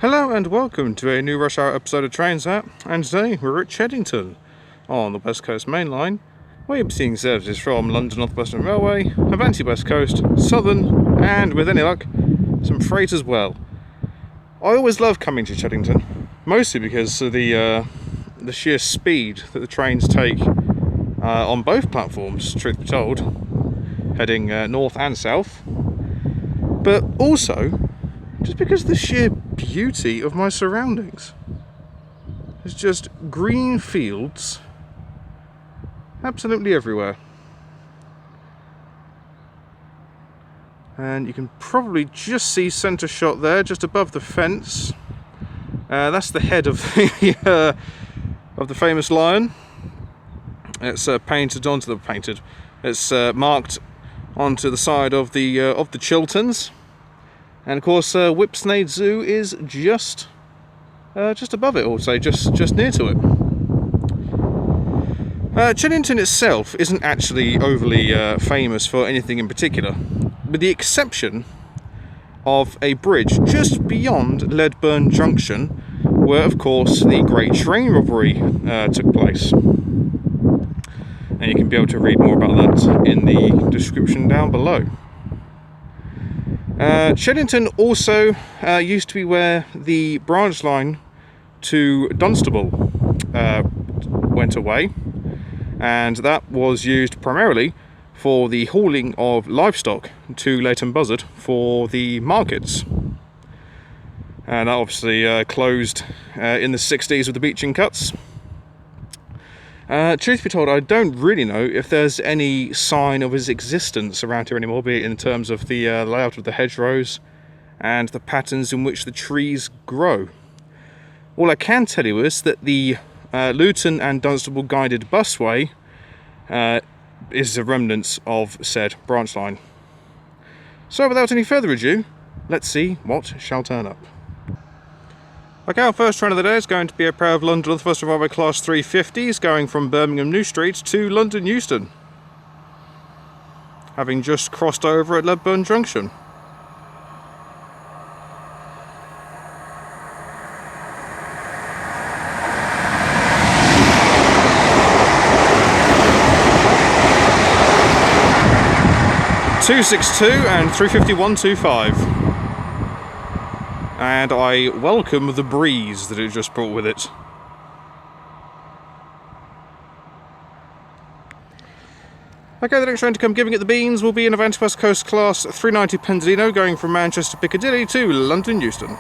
Hello and welcome to a new rush hour episode of Trains App, and today we're at Cheddington on the West Coast Mainline. We're seeing services from London Northwestern Railway, Avanti West Coast, Southern, and with any luck, some freight as well. I always love coming to Cheddington, mostly because of the sheer speed that the trains take on both platforms, truth be told, heading north and south, but also just because of the sheer beauty of my surroundings. There's just green fields absolutely everywhere. And you can probably just see centre shot there, just above the fence. That's the head of the famous lion. It's painted onto the painted. It's marked onto the side of the Chilterns. And of course, Whipsnade Zoo is just above it, or say just near to it. Cheddington itself isn't actually overly famous for anything in particular, with the exception of a bridge just beyond Ledburn Junction, where of course the Great Train Robbery took place. And you can be able to read more about that in the description down below. Cheddington also used to be where the branch line to Dunstable went away, and that was used primarily for the hauling of livestock to Leighton Buzzard for the markets. And that obviously closed in the 60s with the beaching cuts. Truth be told, I don't really know if there's any sign of his existence around here anymore, be it in terms of the layout of the hedgerows and the patterns in which the trees grow. All I can tell you is that the Luton and Dunstable guided busway is a remnant of said branch line. So without any further ado, let's see what shall turn up. Okay, our first train of the day is going to be a pair of London Northwestern Railway Class 350s going from Birmingham New Street to London Euston, having just crossed over at Ledburn Junction. (262) and 351.25. And I welcome the breeze that it just brought with it. Okay, the next train to come giving it the beans will be an Avanti West Coast Class 390 Pendolino going from Manchester Piccadilly to London Euston.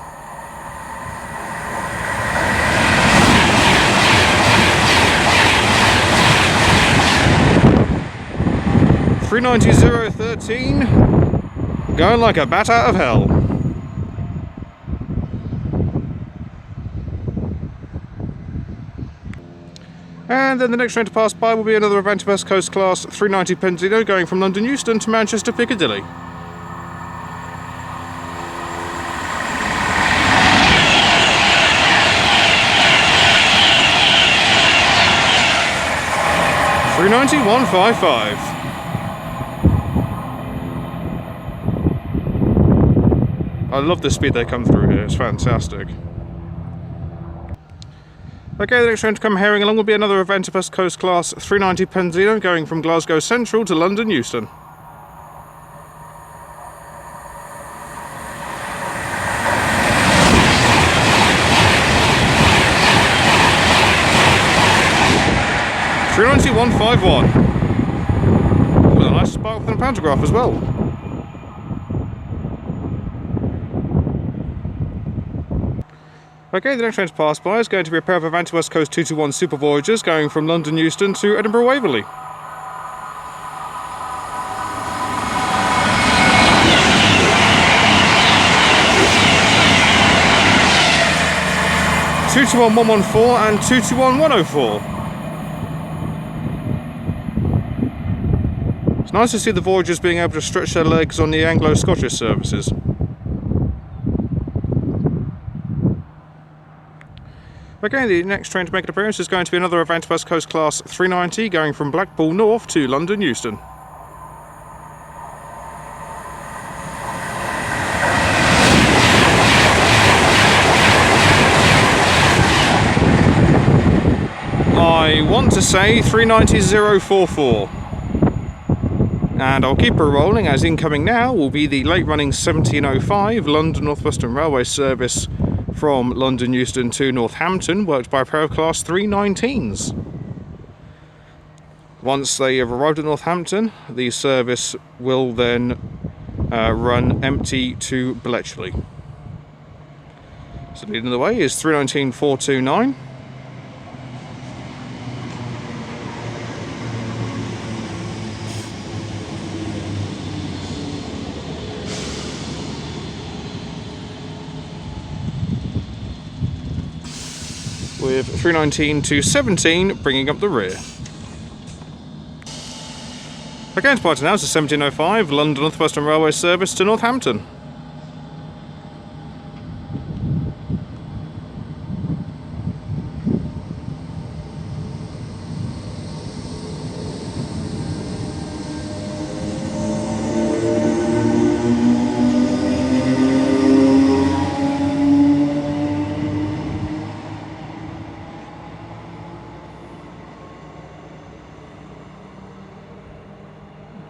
(390.013) going like a bat out of hell. And then the next train to pass by will be another Avanti West Coast Class 390 Pendolino going from London Euston to Manchester Piccadilly. (390.155). I love the speed they come through here, it's fantastic. Okay, the next train to come herring along will be another Avanti West Coast Class 390 Pendolino going from Glasgow Central to London Euston. (390.151). With a nice spark and pantograph as well. Okay, the next train to pass by is going to be a pair of Avanti West Coast 221 Super Voyagers going from London Euston to Edinburgh Waverley. (221.114) and 221.104. It's nice to see the Voyagers being able to stretch their legs on the Anglo-Scottish services. Okay, the next train to make an appearance is going to be another Avanti West Coast Class 390 going from Blackpool North to London Euston. want to say 390044. And I'll keep her rolling, as incoming now will be the late running 1705 London Northwestern Railway service from London Euston to Northampton, worked by a pair of Class 319s. Once they have arrived at Northampton, the service will then run empty to Bletchley. So leading the way is 319429. With 319-217 bringing up the rear. Again, to part now is the 1705 London Northwestern Railway service to Northampton.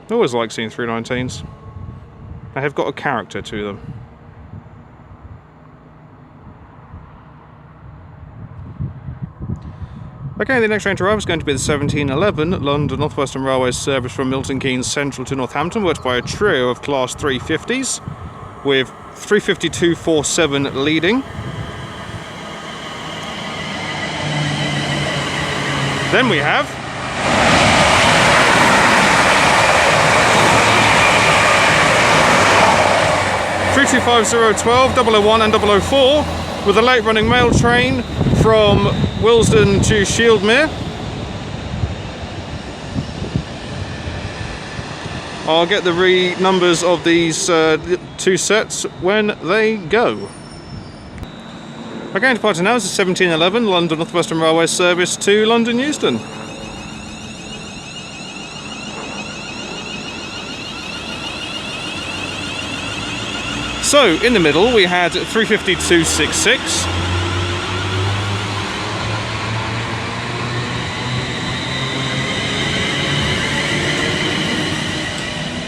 I always like seeing 319s. They have got a character to them. Okay, the next train to arrive is going to be the 1711 London Northwestern Railway service from Milton Keynes Central to Northampton, worked by a trio of Class 350s, with 352.47 leading. Then we have 325012, 001 and 004, with a late running mail train from Willesden to Shieldmere. I'll get the numbers of these two sets when they go. Again, departing now is the 1711 London Northwestern Railway service to London Euston. So, in the middle we had 352.66.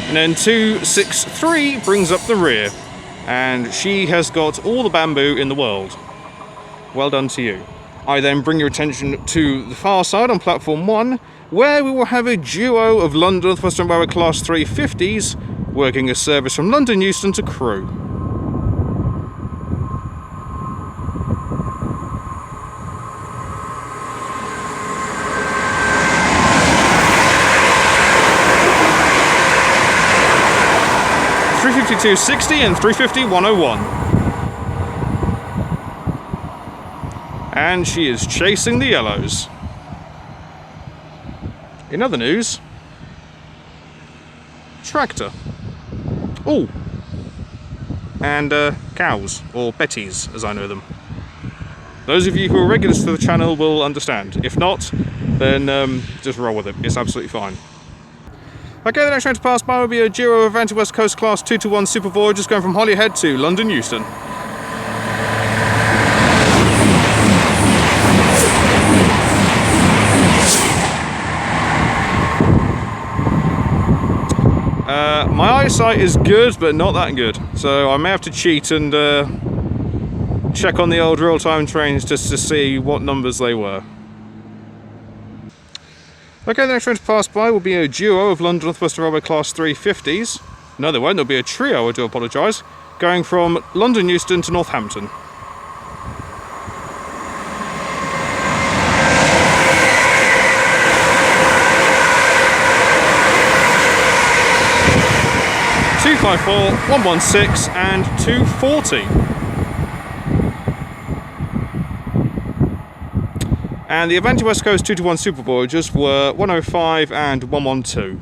And then 263 brings up the rear. And she has got all the bamboo in the world. Well done to you. I then bring your attention to the far side on platform 1, where we will have a duo of London Northwestern Railway Class 350s working a service from London Euston to Crewe. .260 and 350.101. And she is chasing the yellows. In other news, tractor. Oh, and cows, or betties as I know them. Those of you who are regulars to the channel will understand. If not, then just roll with it. It's absolutely fine. Okay, the next train to pass by will be a duo of Avanti West Coast Class 221 Super Voyagers going from Holyhead to London Euston. My eyesight is good, but not that good, so I may have to cheat and check on the old real-time trains just to see what numbers they were. Okay, the next train to pass by will be a duo of London Northwestern Railway Class 350s. No, there won't. There'll be a trio, I do apologise, going from London Euston to Northampton. .254, 116 and 240. And the Avanti West Coast 221 Super Voyagers were 105 and 112.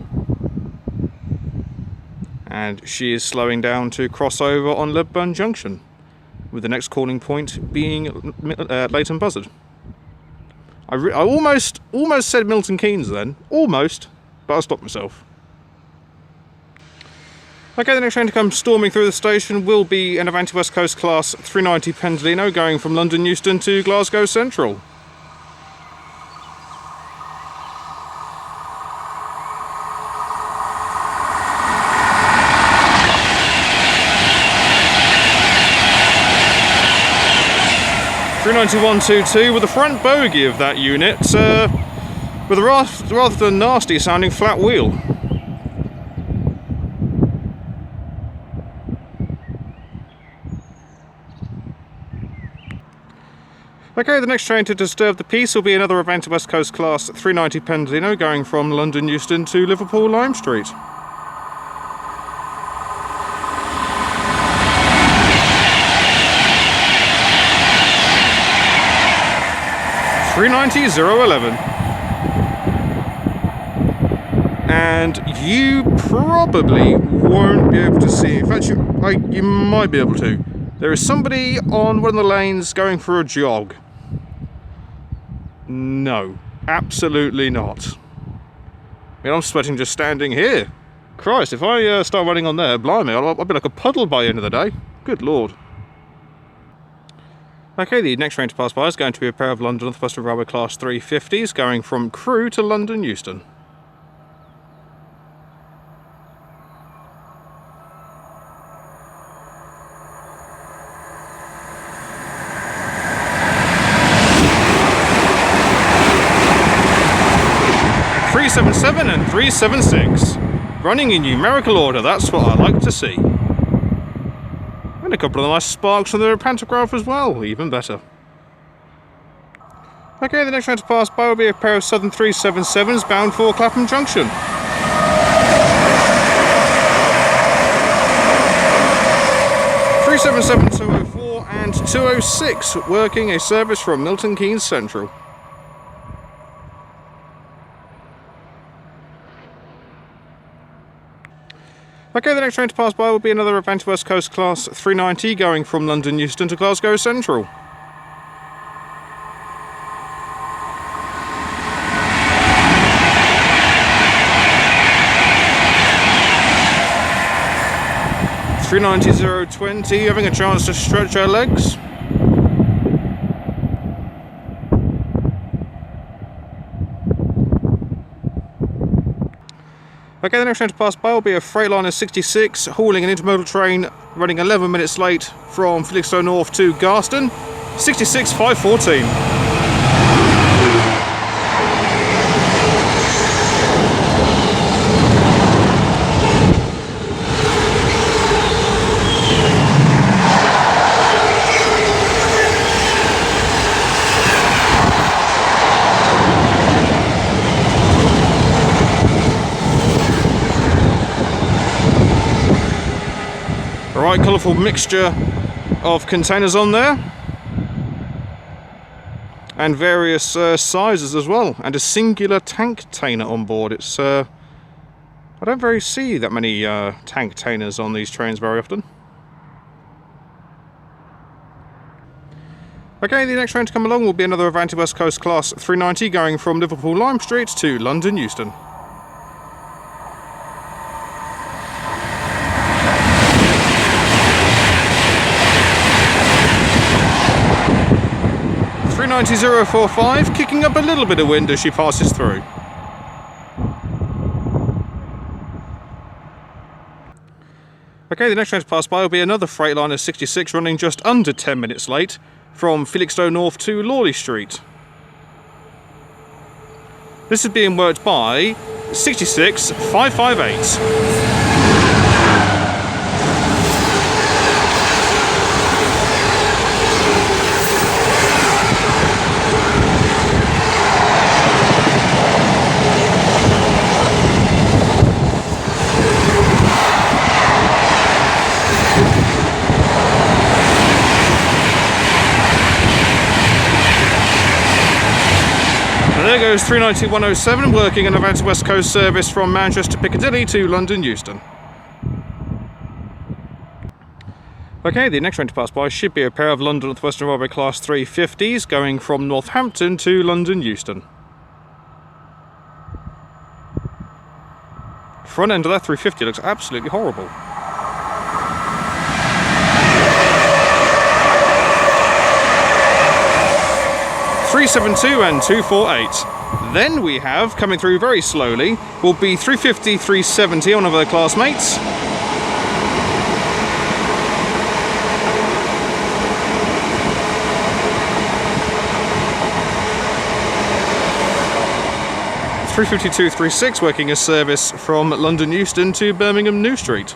And she is slowing down to cross over on Ledburn Junction, with the next calling point being Leighton Buzzard. I almost said Milton Keynes then, almost, but I stopped myself. Okay, the next train to come storming through the station will be an Avanti West Coast Class 390 Pendolino going from London Euston to Glasgow Central. 39122 with the front bogie of that unit with a rather nasty sounding flat wheel. Okay, the next train to disturb the peace will be another Avanti West Coast Class 390 Pendolino going from London Euston to Liverpool Lime Street. 390-011. And you probably won't be able to see, in fact you might be able to. There is somebody on one of the lanes going for a jog. No, absolutely not. I mean, I'm sweating just standing here. Christ, if I start running on there, blimey, I'll be like a puddle by the end of the day. Good Lord. Okay, the next train to pass by is going to be a pair of London Northwestern Railway Class 350s going from Crewe to London Euston. .377 and 376. Running in numerical order, that's what I like to see. And a couple of nice sparks from the pantograph as well, even better. Okay, the next train to pass by will be a pair of Southern 377s bound for Clapham Junction. .377 204 and 206 working a service from Milton Keynes Central. Okay, the next train to pass by will be another Avanti West Coast Class 390 going from London Euston to Glasgow Central. .390-020, having a chance to stretch our legs. Okay, the next train to pass by will be a Freightliner 66, hauling an intermodal train running 11 minutes late from Felixstowe North to Garston, 66-514. Right, colourful mixture of containers on there, and various sizes as well, and a singular tank container on board. It's I don't very see that many tank containers on these trains very often. Okay, the next train to come along will be another Avanti West Coast Class 390 going from Liverpool Lime Street to London Euston. .390-045, kicking up a little bit of wind as she passes through. Okay, the next train to pass by will be another Freightliner 66 running just under 10 minutes late from Felixstowe North to Lawley Street. This is being worked by 66-558. There goes 390-107 working an Avanti West Coast service from Manchester Piccadilly to London Euston. Okay, the next train to pass by should be a pair of London Northwestern Railway Class 350s going from Northampton to London Euston. Front end of that 350 looks absolutely horrible. .372 and 248. Then we have, coming through very slowly, will be 350, 370 on one of their classmates. 35236 working a service from London Euston to Birmingham New Street.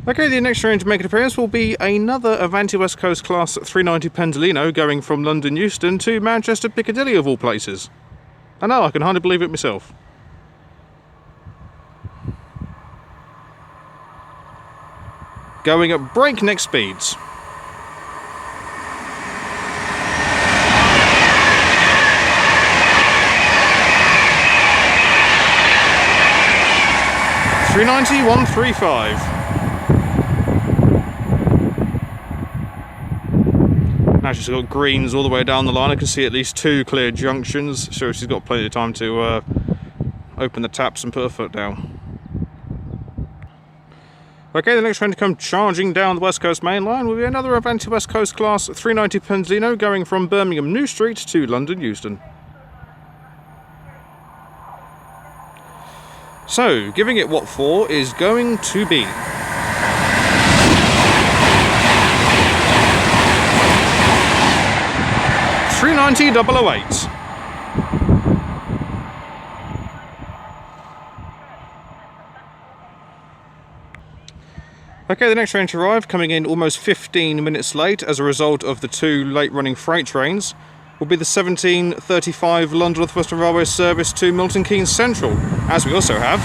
Okay, the next train to make an appearance will be another Avanti West Coast Class 390 Pendolino going from London Euston to Manchester Piccadilly of all places. I know, I can hardly believe it myself. Going at breakneck speeds. (390-135). Now she's got greens all the way down the line. I can see at least 2 clear junctions, so she's got plenty of time to open the taps and put her foot down. Okay, the next train to come charging down the West Coast Mainline will be another Avanti West Coast Class 390 Pendolino going from Birmingham New Street to London Euston. So, giving it what for is going to be 390-008. Okay, the next train to arrive, coming in almost 15 minutes late as a result of the 2 late-running freight trains, will be the 17:35 London Northwestern Railway service to Milton Keynes Central, as we also have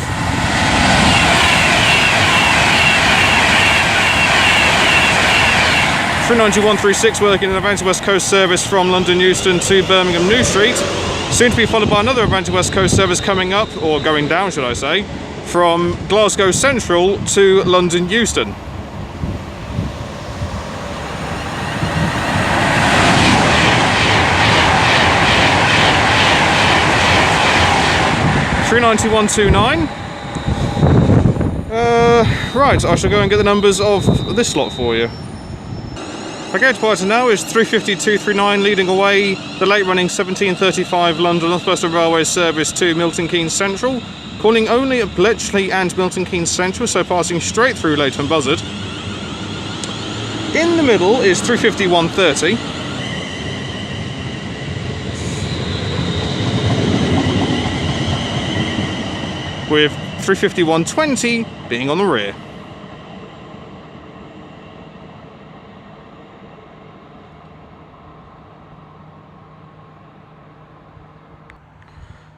390-136 working an Avanti West Coast service from London Euston to Birmingham New Street, soon to be followed by another Avanti West Coast service coming up, or going down should I say, from Glasgow Central to London Euston. (390-129). Right, I shall go and get the numbers of this lot for you. Okay, to now is 350-239 leading away the late-running 17:35 London Northwestern Railway service to Milton Keynes Central, calling only at Bletchley and Milton Keynes Central, so passing straight through Leighton Buzzard. In the middle is 350-130. With 350-120 being on the rear.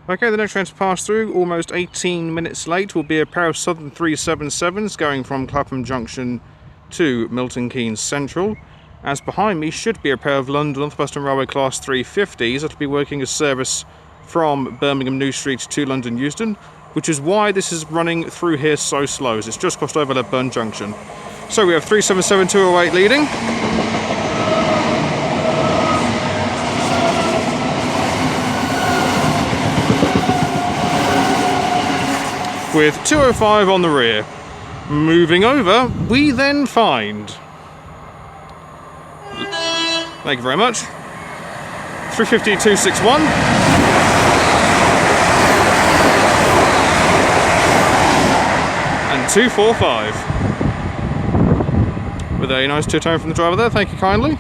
Okay, the next train to pass through, almost 18 minutes late, will be a pair of Southern 377s going from Clapham Junction to Milton Keynes Central. As behind me should be a pair of London Northwestern Railway Class 350s that will be working a service from Birmingham New Street to London Euston, which is why this is running through here so slow, as it's just crossed over Ledburn Junction. So we have 377-208 leading. With 205 on the rear. Moving over, we then find... Thank you very much. 350-261. And 245. With a nice two-tone from the driver there, thank you kindly.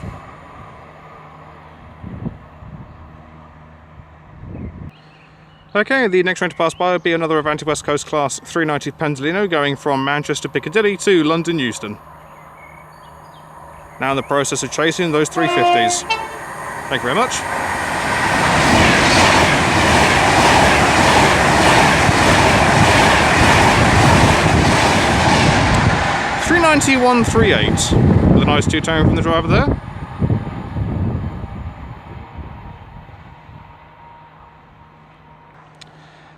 Okay, the next train to pass by will be another Avanti West Coast Class 390 Pendolino going from Manchester Piccadilly to London Euston. Now in the process of chasing those 350s. Thank you very much. (390-138) with a nice two-tone from the driver there.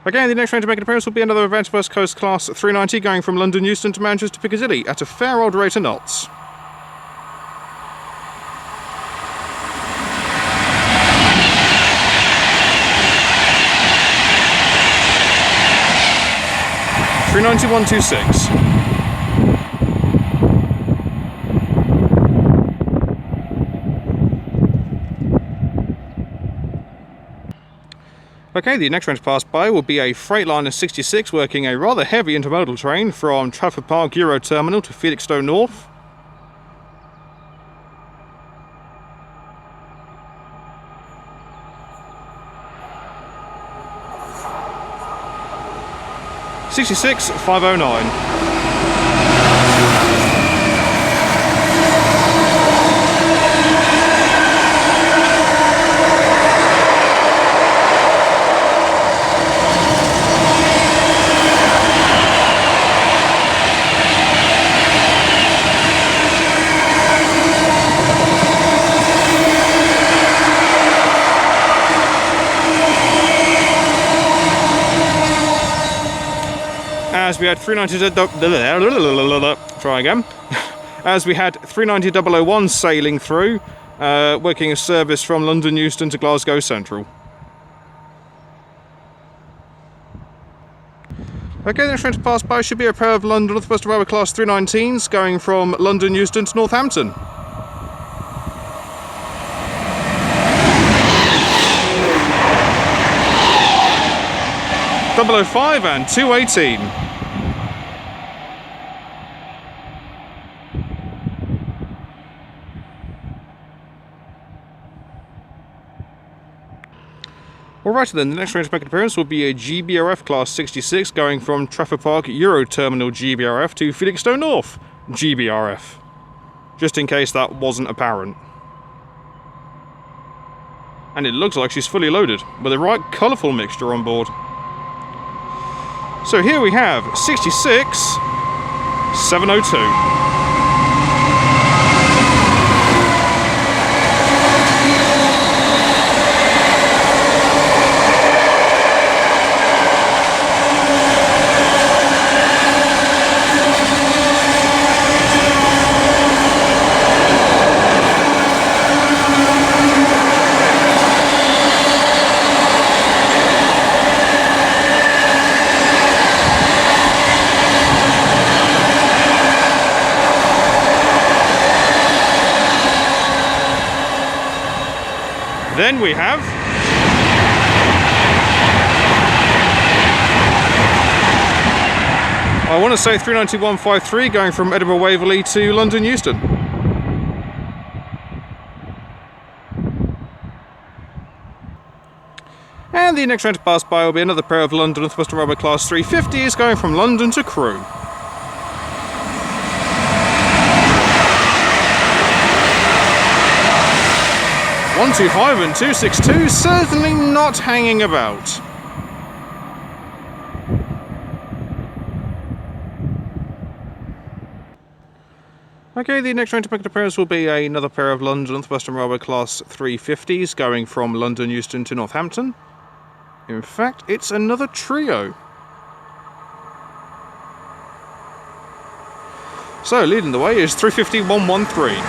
Again, the next train to make an appearance will be another Avanti West Coast Class 390 going from London Euston to Manchester Piccadilly at a fair old rate of knots. (390-126). Okay, the next train to pass by will be a Freightliner 66 working a rather heavy intermodal train from Trafford Park Euro Terminal to Felixstowe North. (66.509). As we had 390 try again. As we had 390 sailing through, working a service from London Euston to Glasgow Central. Okay, the next train to pass by should be a pair of London Northwestern Railway Class 319s going from London Euston to Northampton. .005 and 218. Alright then, the next train to make an appearance will be a GBRF Class 66 going from Trafford Park Euro Terminal GBRF to Felixstowe North GBRF. Just in case that wasn't apparent. And it looks like she's fully loaded, with the right colourful mixture on board. So here we have 66.702. Then we have I want to say 391.53 going from Edinburgh Waverley to London Euston. And the next train to pass by will be another pair of London Northwestern Railway Class 350s going from London to Crewe. 125 and 262, certainly not hanging about. Okay, the next train to make an appearance will be another pair of London Northwestern Railway Class 350s going from London Euston to Northampton. In fact, it's another trio. So, leading the way is 350-113.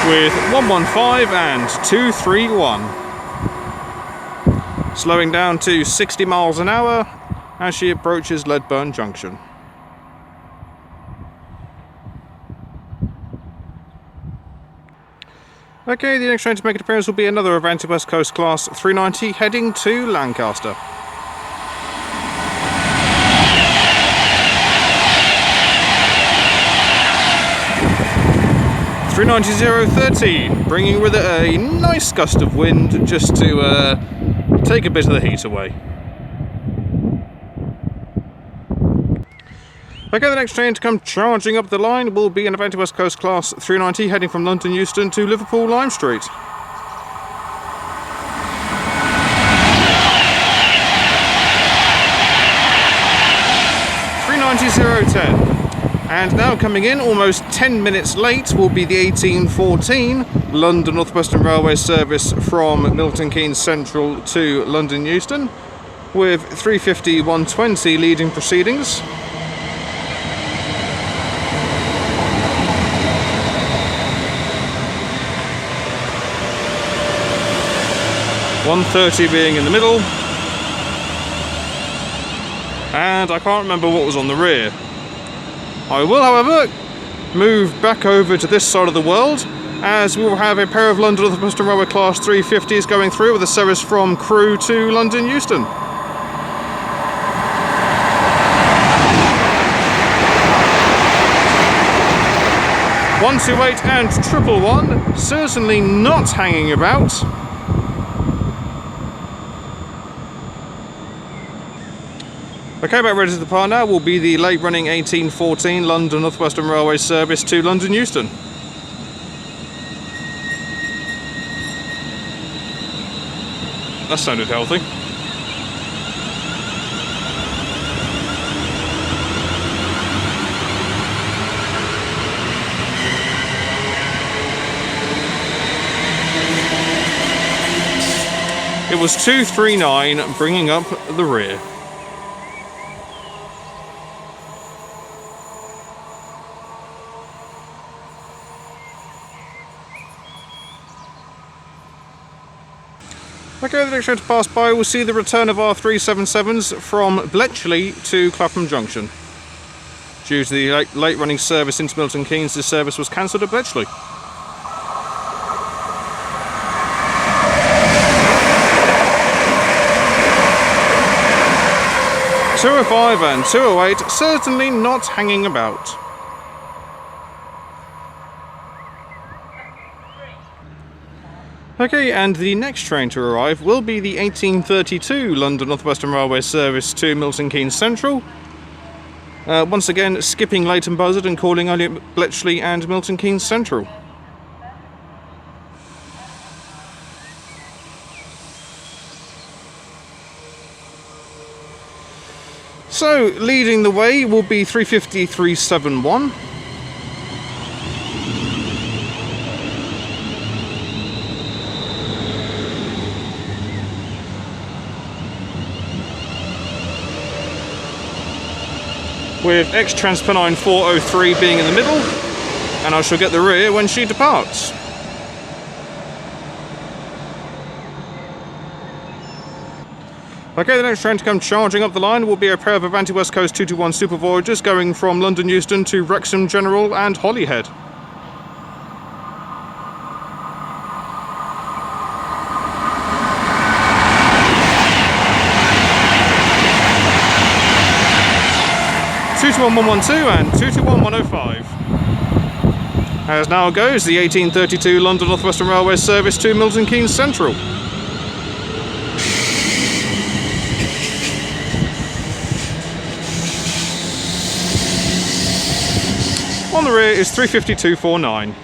With 115 and 231. Slowing down to 60 miles an hour as she approaches Ledburn Junction. Okay, the next train to make an appearance will be another Avanti West Coast Class 390 heading to Lancaster. (390.013), bringing with it a nice gust of wind just to take a bit of the heat away. Okay, the next train to come charging up the line will be an Avanti West Coast Class 390 heading from London Euston to Liverpool Lime Street. (390.010). And now coming in almost 10 minutes late will be the 1814 London Northwestern Railway service from Milton Keynes Central to London Euston, with 350-120 leading proceedings. (130) being in the middle, and I can't remember what was on the rear. I will, however, move back over to this side of the world, as we will have a pair of London Northwestern Railway Class 350s going through with a service from Crewe to London Euston. One, 2, 8 and 111, certainly not hanging about. Okay, about ready to depart now will be the late running 1814 London Northwestern Railway service to London Euston. That sounded healthy. It was 239 bringing up the rear. Okay, the next train to pass by, we'll see the return of our 377s from Bletchley to Clapham Junction. Due to the late running service into Milton Keynes, this service was cancelled at Bletchley. .205 and 208 certainly not hanging about. Okay, and the next train to arrive will be the 1832 London Northwestern Railway service to Milton Keynes Central. Once again, skipping Leighton Buzzard and calling only at Bletchley and Milton Keynes Central. So, leading the way will be 350 371. With X-Transpennine 403 being in the middle, and I shall get the rear when she departs. Okay, the next train to come charging up the line will be a pair of Avanti West Coast 221 Super Voyagers going from London Euston to Wrexham General and Holyhead. .221 112 and 221 105. As now goes the 1832 London Northwestern Railway service to Milton Keynes Central. On the rear is 350 249.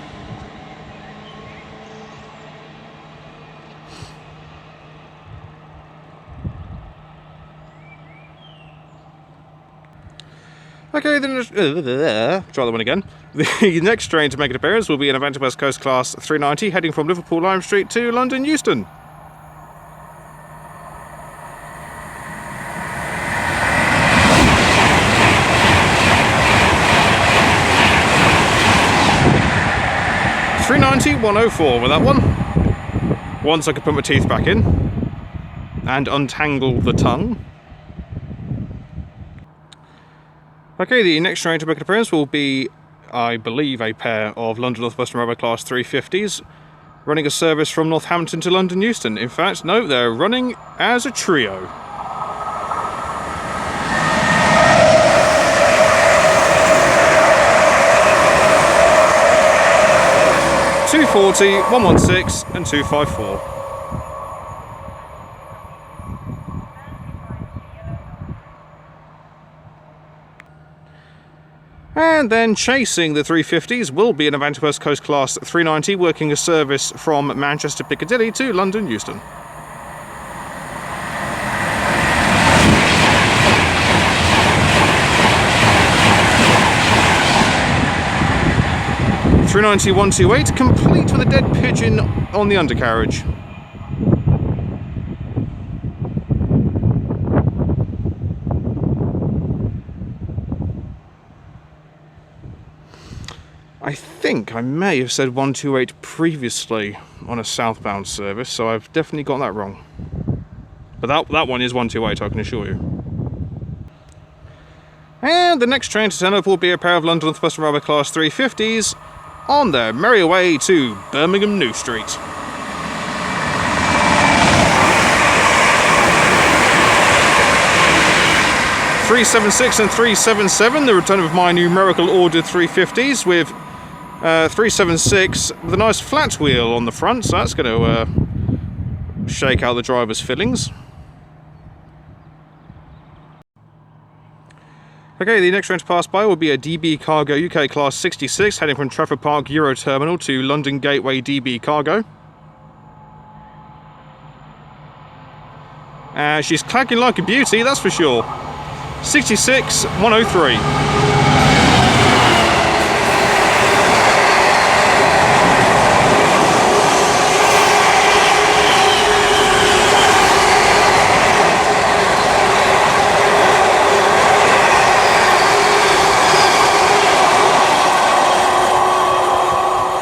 Okay, then try that one again. The next train to make an appearance will be an Avanti West Coast Class 390 heading from Liverpool Lime Street to London Euston. .390 with that one. Once I could put my teeth back in and untangle the tongue. Okay, the next train to make an appearance will be, I believe, a pair of London Northwestern Railway Class 350s running a service from Northampton to London Euston. In fact, no, they're running as a trio. .240, 116 and 254. And then chasing the 350s will be an Avanti West Coast Class 390 working a service from Manchester Piccadilly to London Euston. .390 128 complete with a dead pigeon on the undercarriage. I think I may have said 128 previously on a southbound service, so I've definitely got that wrong. But that one is 128, I can assure you. And the next train to turn up will be a pair of London Northwestern Railway Class 350s on their merry way to Birmingham New Street. 376 and 377, the return of my numerical ordered 350s with 376 with a nice flat wheel on the front, so that's going to shake out the driver's fillings. Okay, the next train to pass by will be a DB Cargo UK Class 66 heading from Trafford Park Euro Terminal to London Gateway DB Cargo. She's clagging like a beauty, that's for sure. 66 103.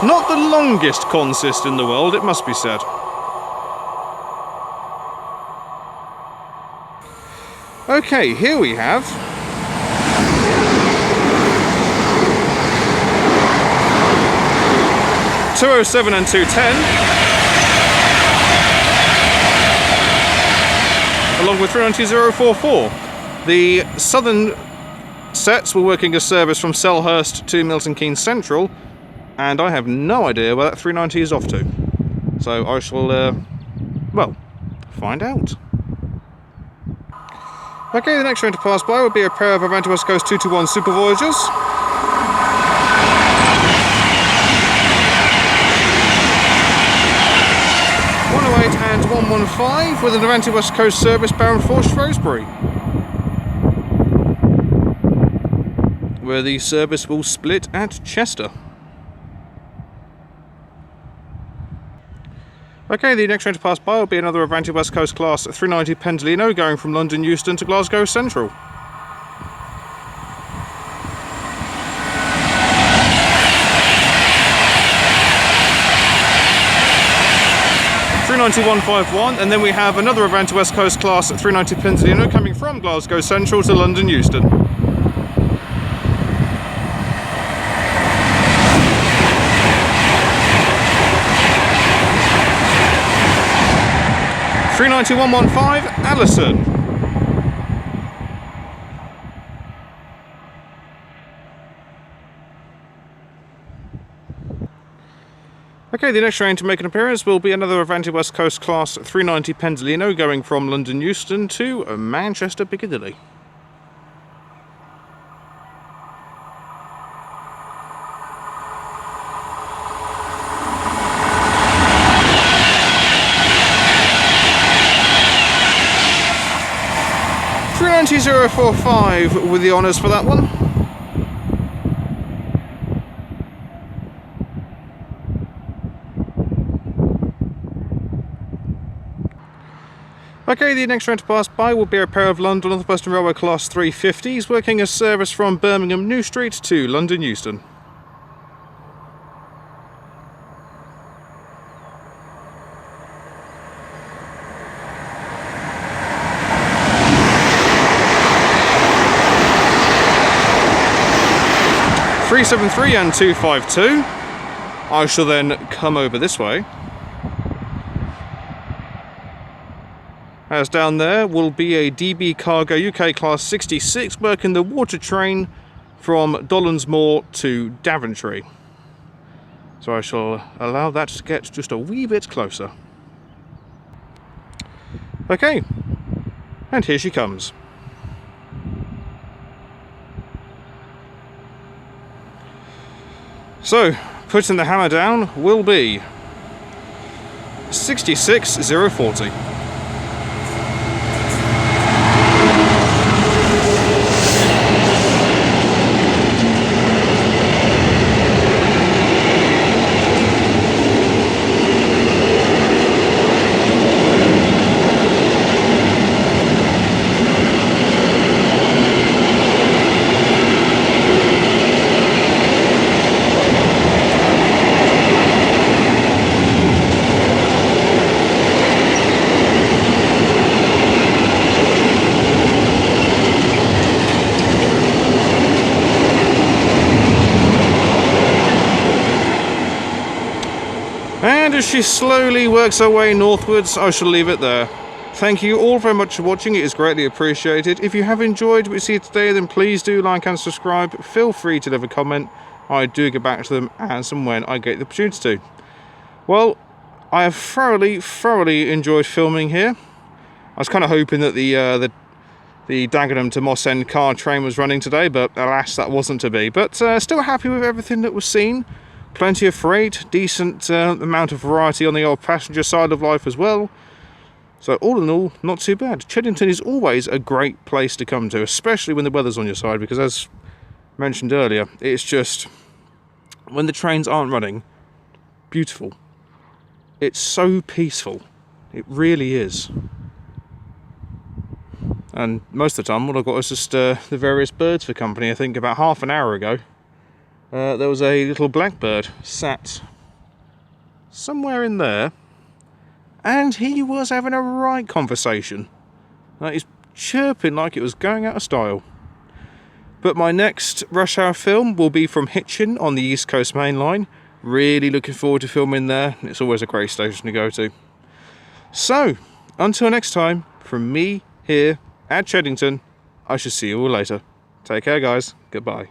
Not the longest consist in the world, it must be said. Okay, here we have 207 and 210, along with 39044. The southern sets were working a service from Selhurst to Milton Keynes Central, and I have no idea where that 390 is off to. So I shall, well, find out. Okay, the next train to pass by will be a pair of Avanti West Coast 221 Super Voyagers. 108 and 115 with an Avanti West Coast service bound for Shrewsbury, where the service will split at Chester. Okay, the next train to pass by will be another Avanti West Coast Class 390 Pendolino going from London Euston to Glasgow Central. (39151), and then we have another Avanti West Coast Class 390 Pendolino coming from Glasgow Central to London Euston. 39115 Allison. Okay, the next train to make an appearance will be another Avanti West Coast Class 390 Pendolino going from London Euston to Manchester Piccadilly. (39045) with the honours for that one. Okay, the next train to pass by will be a pair of London Northwestern Railway Class 350s working a service from Birmingham New Street to London Euston. (373 and 252). I shall then come over this way. As down there will be a DB Cargo UK Class 66 working the water train from Dollans Moor to Daventry. So I shall allow that to get just a wee bit closer. Okay, and here she comes. So, putting the hammer down will be 66040. as she slowly works her way northwards, I shall leave it there. Thank you all very much for watching, it is greatly appreciated. If you have enjoyed what you see today, then please do like and subscribe. Feel free to leave a comment. I do get back to them as and when I get the opportunity to. Well, I have thoroughly enjoyed filming here. I was kind of hoping that the Dagenham to Moss End car train was running today, but alas, that wasn't to be. But still happy with everything that was seen. Plenty of freight, decent amount of variety on the old passenger side of life as well. So all in all, not too bad. Cheddington is always a great place to come to, especially when the weather's on your side, because as mentioned earlier, it's just, when the trains aren't running, beautiful. It's so peaceful. It really is. And most of the time, all I've got is just the various birds for company. I think about half an hour ago, there was a little blackbird sat somewhere in there, and he was having a right conversation. He's chirping like it was going out of style. But my next rush hour film will be from Hitchin on the East Coast Mainline. Really looking forward to filming there. It's always a great station to go to. So, until next time, from me here at Cheddington, I shall see you all later. Take care, guys. Goodbye.